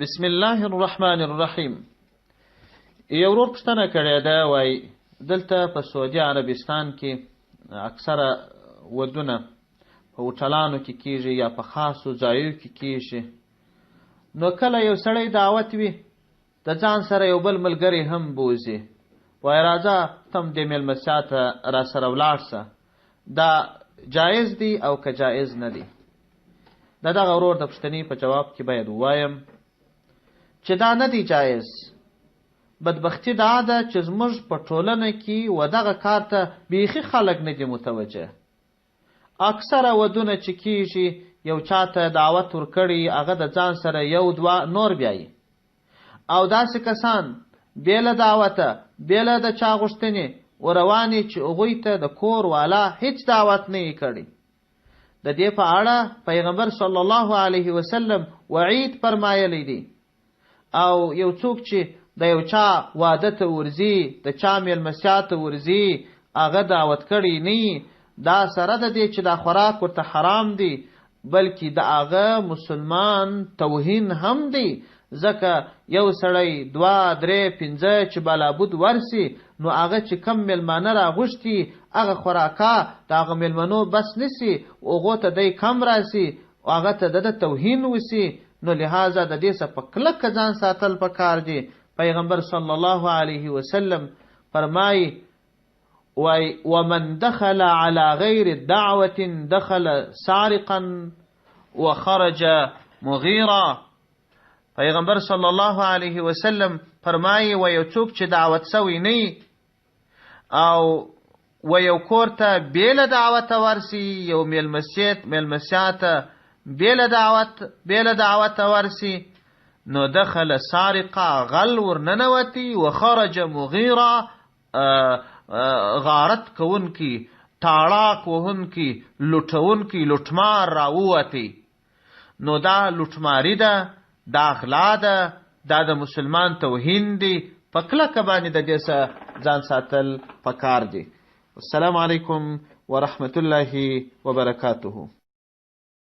بسم الله الرحمن الرحیم. یو ورور پوښتنه کړې ده، وایي دلته په سعودي عربستان کې اکثره ودونه په هوټلانو کې کیږي یا په خاصو ځایو کې کیږي. نو کله یو سړی دعوت وي د ځان سره یو بل ملګری هم بوځي، وایي راځه تم دې میلمستیا ته را سره ولاړ شه. دا جایز دی او که جایز نه دی؟ د دغه ورور د پوښتنې په جواب کې باید ووایم چې دا نه دی جایز. بدبختي دا ده چې زموږ په ټولنه کې و دغه کار ته بیخي خلک نه دي متوجه. اکثره ودونه چې کیږي یو چاته دعوت ورکړي، هغه د ځان سره یو دوه نور بیایي، او داسې کسان بې له دعوته بې له د چا غوښتنې وروانې چې هغوی ته د کور والا هیڅ دعوت نه یې کړی. د دې په اړه پیغمبر صلی الله علیه وسلم وعید فرمایلی دی. او یو څوک چې د یو چا واده ته ورځي، د چا میلمستیا ته ورځي، هغه دعوت کړی نه، دا سره د دې چې دا خوراک ورته حرام دی، بلکې د هغه مسلمان توهین هم دی. ځکه یو سړی دوه درې پنځه چې بلابود ورسي، نو هغه چې کم میلمانه راغوښتي هغه خوراکه د هغه میلمنو بس نسی، هغو ته دی کم راسي، هغه ته د توهین وسي. نو لہذا د دې څخه په کلکه ځان ساتل پکار دي. پیغمبر صلی الله علیه وسلم فرمایي وای ومن دخل على غیر دعوة دخل سارقا وخرج مغیرا. پیغمبر صلی الله علیه وسلم فرمایي و یو څوک چې دعوت سوی نه او و یو کور ته بېله دعوته ورسي، یو میلمستیا ته بېله دعوته ورسي، نو دخل سارقا غل ورننوتی و خرج مغیرا غارت کوونکی، ټاړاک وهونکی، لوټونکی، لوټمار راووتی. نو دا لوټماری ده، دا غلا ده، دا د مسلمان توهین دی. په کلکه باندې د دې څخه ځان ساتل پکار دی. السلام علیکم ورحمة الله وبرکاته.